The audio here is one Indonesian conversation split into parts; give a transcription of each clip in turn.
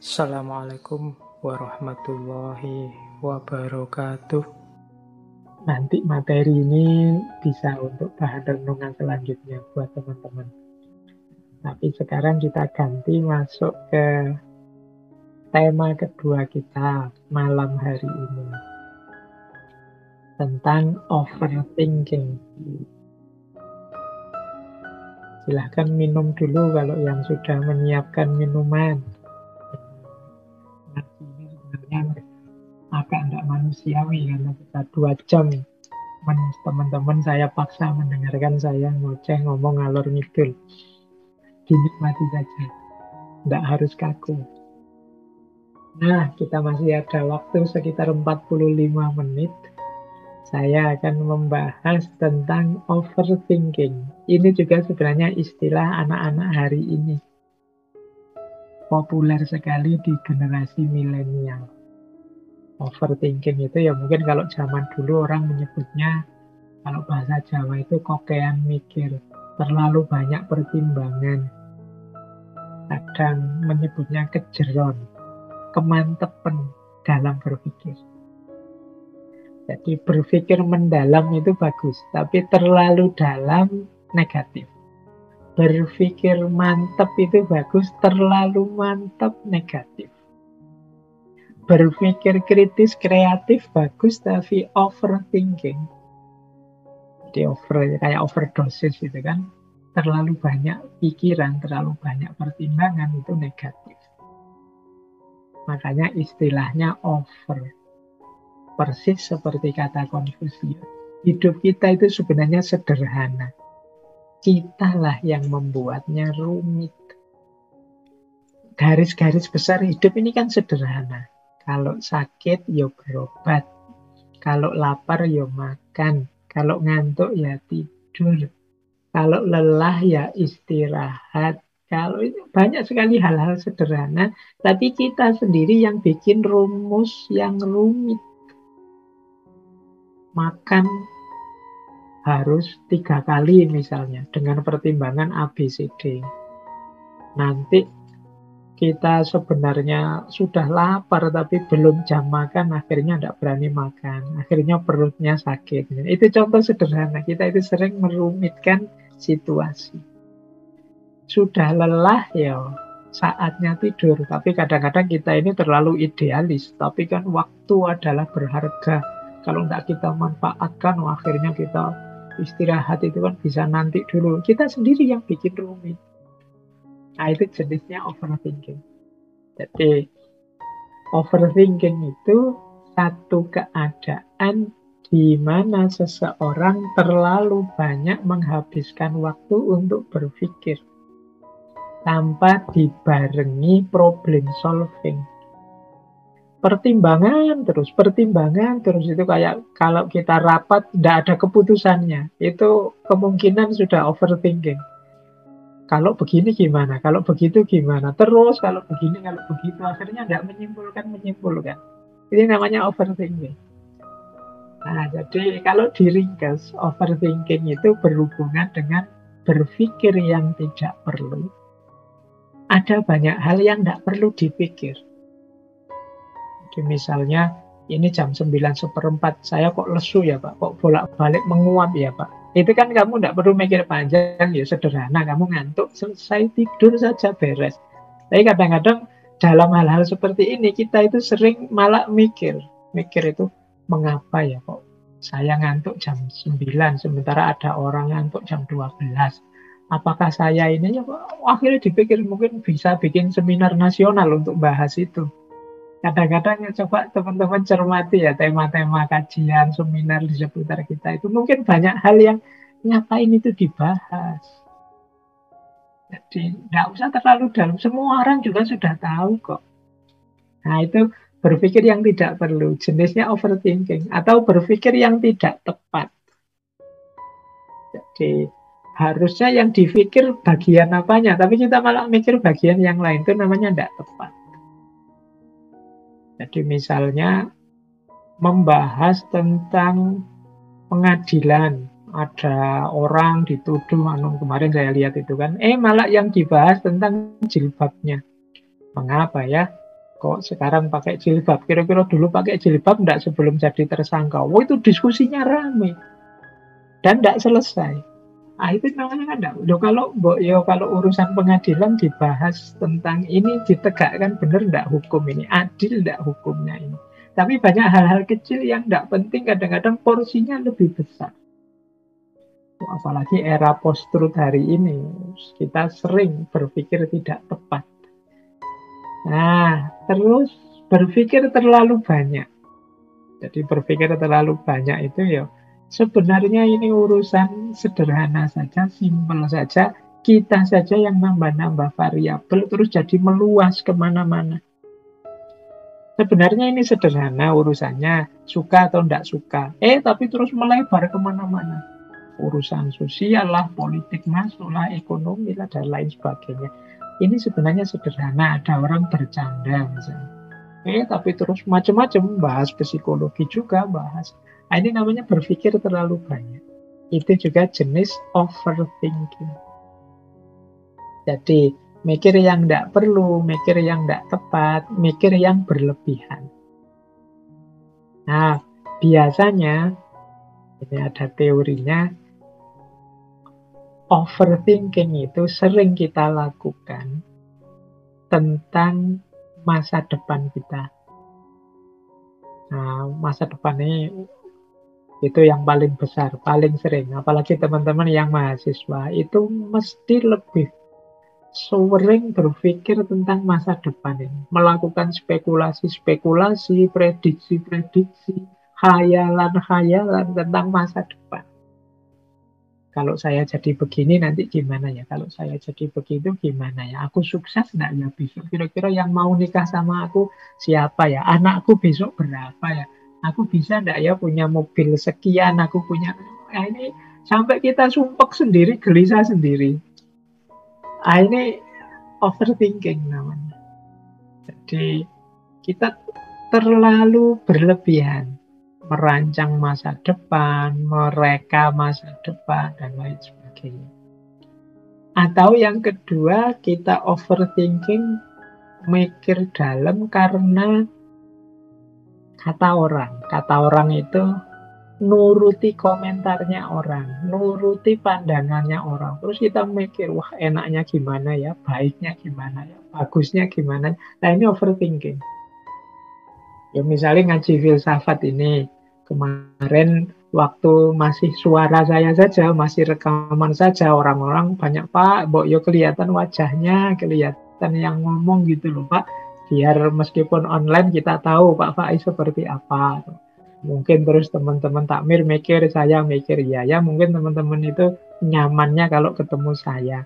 Assalamualaikum warahmatullahi wabarakatuh. Nanti materi ini bisa untuk bahan renungan selanjutnya buat teman-teman. Tapi sekarang kita ganti masuk ke tema kedua kita malam hari ini. Tentang overthinking. Silahkan minum dulu kalau yang sudah menyiapkan minuman. Ini sebenarnya agak tidak manusiawi karena kita 2 jam teman-teman saya paksa mendengarkan saya ngoceh ngomong ngalor ngidul. Dinikmati saja, tidak harus kaku. Nah, kita masih ada waktu sekitar 45 menit. Saya akan membahas tentang overthinking. Ini juga sebenarnya istilah anak-anak hari ini. Populer sekali di generasi milenial. Overthinking itu ya mungkin kalau zaman dulu orang menyebutnya, kalau bahasa Jawa itu kokean mikir. Terlalu banyak pertimbangan. Kadang menyebutnya kejeron, kemantepen dalam berpikir. Jadi berpikir mendalam itu bagus, tapi terlalu dalam negatif. Berpikir mantap itu bagus, terlalu mantap negatif. Berpikir kritis kreatif bagus, tapi overthinking. Jadi kayak overdosis itu kan. Terlalu banyak pikiran, terlalu banyak pertimbangan itu negatif. Makanya istilahnya over. Persis seperti kata Konfusius. Hidup kita itu sebenarnya sederhana. Kitalah yang membuatnya rumit. Garis-garis besar hidup ini kan sederhana. Kalau sakit, ya berobat. Kalau lapar, ya makan. Kalau ngantuk, ya tidur. Kalau lelah, ya istirahat. Kalau itu banyak sekali hal-hal sederhana. Tapi kita sendiri yang bikin rumus yang rumit. Makan harus 3 kali misalnya dengan pertimbangan A, B, C, D. Nanti kita sebenarnya sudah lapar tapi belum jam makan, akhirnya tidak berani makan, akhirnya perutnya sakit. Itu contoh sederhana, kita itu sering merumitkan situasi. Sudah lelah ya saatnya tidur, tapi kadang-kadang kita ini terlalu idealis, tapi kan waktu adalah berharga. Kalau tidak kita manfaatkan, akhirnya kita istirahat itu kan bisa nanti dulu. Kita sendiri yang bikin rumit. Nah, itu jenisnya overthinking. Jadi, overthinking itu satu keadaan di mana seseorang terlalu banyak menghabiskan waktu untuk berpikir tanpa dibarengi problem solving. Pertimbangan terus itu kayak kalau kita rapat tidak ada keputusannya, itu kemungkinan sudah overthinking. Kalau begini gimana, kalau begitu gimana, terus kalau begini, kalau begitu, akhirnya tidak menyimpulkan. Ini namanya overthinking. Nah, jadi kalau diringkas, overthinking itu berhubungan dengan berpikir yang tidak perlu. Ada banyak hal yang tidak perlu dipikir. Jadi misalnya, ini jam 9:04, saya kok lesu ya Pak, kok bolak-balik menguap ya Pak. Itu kan kamu tidak perlu mikir panjang, ya sederhana, kamu ngantuk, selesai tidur saja beres. Tapi kadang-kadang dalam hal-hal seperti ini, kita itu sering malah mikir itu, mengapa ya kok saya ngantuk jam 9, sementara ada orang ngantuk jam 12. Apakah saya ini, ya akhirnya dipikir mungkin bisa bikin seminar nasional untuk bahas itu. Kadang-kadang coba teman-teman cermati ya tema-tema kajian, seminar di seputar kita itu mungkin banyak hal yang ngapain itu dibahas. Jadi nggak usah terlalu dalam, semua orang juga sudah tahu kok. Nah itu berpikir yang tidak perlu, jenisnya overthinking, atau berpikir yang tidak tepat. Jadi harusnya yang dipikir bagian apanya, tapi kita malah mikir bagian yang lain, itu namanya tidak tepat. Jadi misalnya membahas tentang pengadilan, ada orang dituduh, kemarin saya lihat itu kan, malah yang dibahas tentang jilbabnya. Mengapa ya? Kok sekarang pakai jilbab? Kira-kira dulu pakai jilbab enggak sebelum jadi tersangka? Wah, itu diskusinya rame dan enggak selesai. Ah, itu namanya kan enggak. Loh, kalau urusan pengadilan dibahas tentang ini ditegakkan benar enggak hukum ini, adil enggak hukumnya ini. Tapi banyak hal-hal kecil yang enggak penting, kadang-kadang porsinya lebih besar. Apalagi era post-truth hari ini, kita sering berpikir tidak tepat. Nah, terus berpikir terlalu banyak. Jadi berpikir terlalu banyak itu ya sebenarnya ini urusan sederhana saja, simpel saja. Kita saja yang nambah-nambah variabel terus jadi meluas kemana-mana. Sebenarnya ini sederhana urusannya, suka atau tidak suka. Tapi terus melebar kemana-mana. Urusan sosial lah, politik masuk lah, ekonomi lah, dan lain sebagainya. Ini sebenarnya sederhana, ada orang bercanda misalnya. Tapi terus macam-macam, bahas psikologi juga, bahas. Nah, ini namanya berpikir terlalu banyak. Itu juga jenis overthinking. Jadi, mikir yang tidak perlu, mikir yang tidak tepat, mikir yang berlebihan. Nah, biasanya, ini ada teorinya, overthinking itu sering kita lakukan tentang masa depan kita. Nah, masa depan ini itu yang paling besar, paling sering. Apalagi teman-teman yang mahasiswa, itu mesti lebih sering berpikir tentang masa depan ini. Melakukan spekulasi-spekulasi, prediksi-prediksi, khayalan-khayalan tentang masa depan. Kalau saya jadi begini nanti gimana ya? Kalau saya jadi begitu gimana ya? Aku sukses nggak ya besok? Kira-kira yang mau nikah sama aku siapa ya? Anakku besok berapa ya? Aku bisa nggak ya punya mobil sekian? Aku punya... Nah, ini sampai kita sumpek sendiri, gelisah sendiri. Nah, ini overthinking namanya. Jadi kita terlalu berlebihan. Merancang masa depan, mereka masa depan, dan lain sebagainya. Atau yang kedua, kita overthinking, mikir dalam karena kata orang. Kata orang itu nuruti komentarnya orang, nuruti pandangannya orang. Terus kita mikir, wah enaknya gimana ya, baiknya gimana ya, bagusnya gimana. Nah, ini overthinking. Ya misalnya ngaji filsafat ini, kemarin waktu masih suara saya saja, masih rekaman saja, orang-orang banyak, Pak, Mbok yo kelihatan wajahnya, kelihatan yang ngomong gitu loh, Pak. Biar meskipun online kita tahu Pak Faiz seperti apa. Mungkin terus teman-teman takmir mikir, saya mikir, ya mungkin teman-teman itu nyamannya kalau ketemu saya.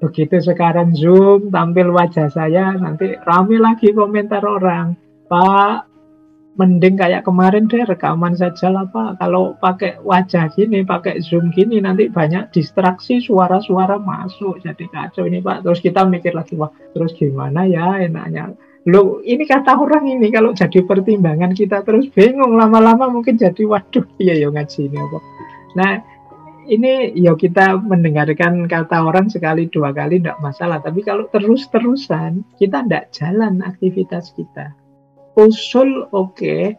Begitu sekarang Zoom, tampil wajah saya, nanti rame lagi komentar orang. Pak, mending kayak kemarin deh rekaman saja lah Pak. Kalau pakai wajah gini, pakai Zoom gini, nanti banyak distraksi, suara-suara masuk. Jadi kacau ini Pak. Terus kita mikir lagi, wah terus gimana ya enaknya. Loh, ini kata orang ini kalau jadi pertimbangan kita terus bingung. Lama-lama mungkin jadi, waduh, iya ya ngaji ini apa. Nah, ini ya kita mendengarkan kata orang sekali dua kali tidak masalah, tapi kalau terus-terusan kita tidak jalan aktivitas kita. Usul oke.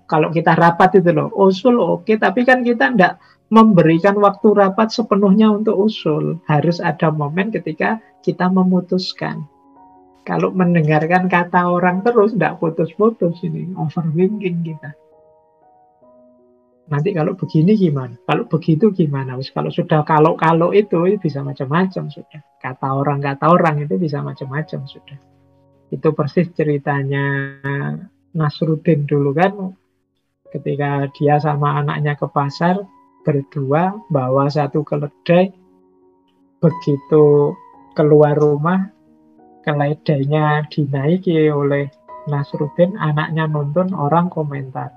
Kalau kita rapat itu loh, usul oke, tapi kan kita tidak memberikan waktu rapat sepenuhnya untuk usul. Harus ada momen ketika kita memutuskan. Kalau mendengarkan kata orang terus tidak putus-putus, ini overthinking kita. Nanti kalau begini gimana? Kalau begitu gimana? Kalau sudah kalau itu bisa macam-macam sudah. Kata orang itu bisa macam-macam sudah. Itu persis ceritanya Nasruddin dulu kan, ketika dia sama anaknya ke pasar berdua bawa satu keledai, begitu keluar rumah keledainya dinaiki oleh Nasruddin, anaknya nonton, orang komentar,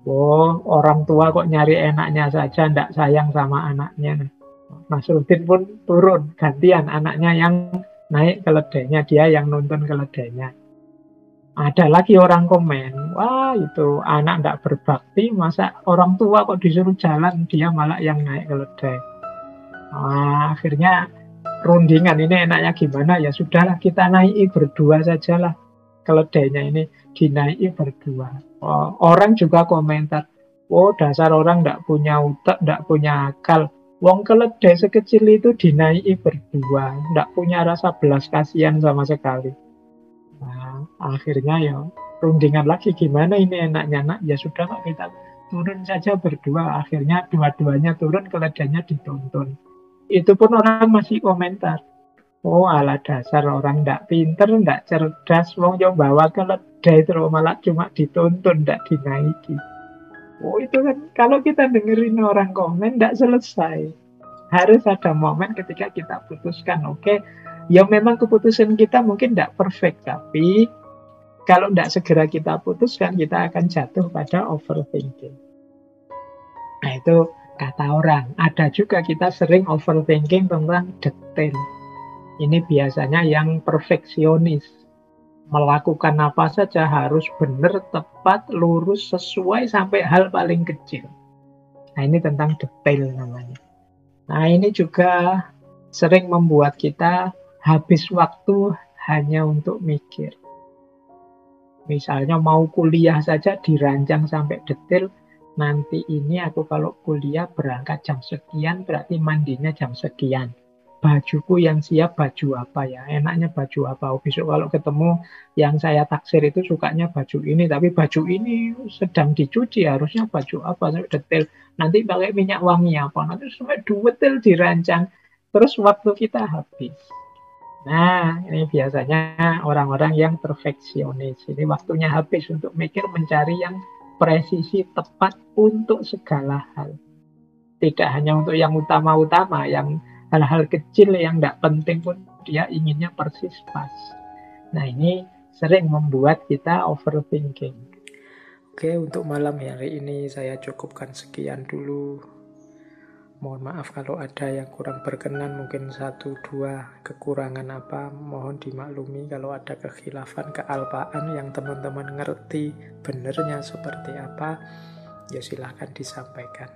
oh, orang tua kok nyari enaknya saja, ndak sayang sama anaknya. Nasruddin pun turun, gantian anaknya yang naik keledainya, dia yang nonton keledainya. Ada lagi orang komen, wah itu anak ndak berbakti, masa orang tua kok disuruh jalan, dia malah yang naik keledai. Akhirnya rundingan, ini enaknya gimana, ya sudahlah kita naiki berdua sajalah. keledainya ini dinaiki berdua. Oh, orang juga komentar, oh dasar orang nggak punya utak, nggak punya akal. Wong keledai sekecil itu dinaiki berdua, nggak punya rasa belas kasihan sama sekali. Nah, akhirnya ya rundingan lagi gimana ini enaknya nak, ya sudah kok kita turun saja berdua. Akhirnya dua-duanya turun, keledainya dituntun. Itu pun orang masih komentar. Oh, ala dasar orang ndak pinter, ndak cerdas, wong yo bawa keledai terus malah cuma dituntun, ndak dinaiki. Oh, itu kan kalau kita dengerin orang komen ndak selesai. Harus ada momen ketika kita putuskan, oke, ya memang keputusan kita mungkin ndak perfect, tapi kalau ndak segera kita putuskan, kita akan jatuh pada overthinking. Nah, itu kata orang. Ada juga kita sering overthinking tentang detail. Ini biasanya yang perfeksionis. Melakukan apa saja harus benar, tepat, lurus, sesuai sampai hal paling kecil. Nah, ini tentang detail namanya. Nah, ini juga sering membuat kita habis waktu hanya untuk mikir. Misalnya mau kuliah saja dirancang sampai detail. Nanti ini aku kalau kuliah berangkat jam sekian, berarti mandinya jam sekian. Bajuku yang siap baju apa ya? Enaknya baju apa? Oh, besok kalau ketemu yang saya taksir itu sukanya baju ini, tapi baju ini sedang dicuci, harusnya baju apa? Sampai detail. Nanti pakai minyak wangi apa? Nanti sampai detail dirancang. Terus waktu kita habis. Nah, ini biasanya orang-orang yang perfeksionis. Ini waktunya habis untuk mikir, mencari yang presisi tepat untuk segala hal. Tidak hanya untuk yang utama-utama, yang hal-hal kecil yang tidak penting pun dia inginnya persis pas. Nah, ini sering membuat kita overthinking. Oke, untuk malam hari ini saya cukupkan sekian dulu. Mohon maaf kalau ada yang kurang berkenan, mungkin satu dua kekurangan apa, mohon dimaklumi. Kalau ada kekhilafan, kealpaan yang teman-teman ngerti benernya seperti apa, ya silahkan disampaikan.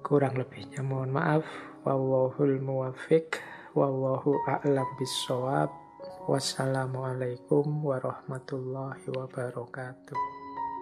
Kurang lebihnya mohon maaf. Wallahul muwaffiq, wallahu a'lam bissawab. Wassalamualaikum warahmatullahi wabarakatuh.